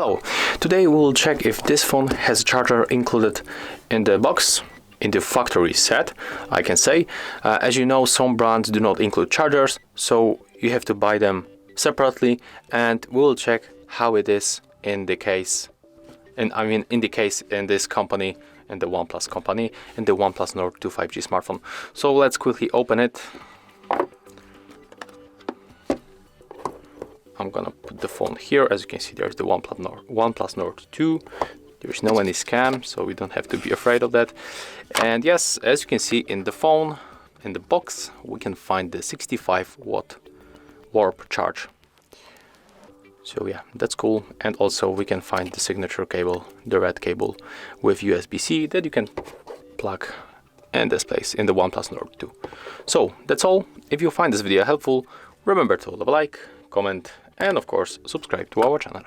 Hello, today we'll check if this phone has a charger included in the box, in the factory set, I can say. As you know, some brands do not include chargers, so you have to buy them separately, and we'll check how it is in the case, in this company, in the OnePlus company, in the OnePlus Nord 2 5G smartphone. So let's quickly open it. I'm gonna put the phone here. As you can see, there's the OnePlus Nord 2. There's no any scam, so we don't have to be afraid of that. And yes, as you can see in the phone, in the box, we can find the 65-watt warp charge. So yeah, that's cool. And also we can find the signature cable, the red cable with USB-C that you can plug in this place in the OnePlus Nord 2. So that's all. If you find this video helpful, remember to leave a like, comment, and of course subscribe to our channel.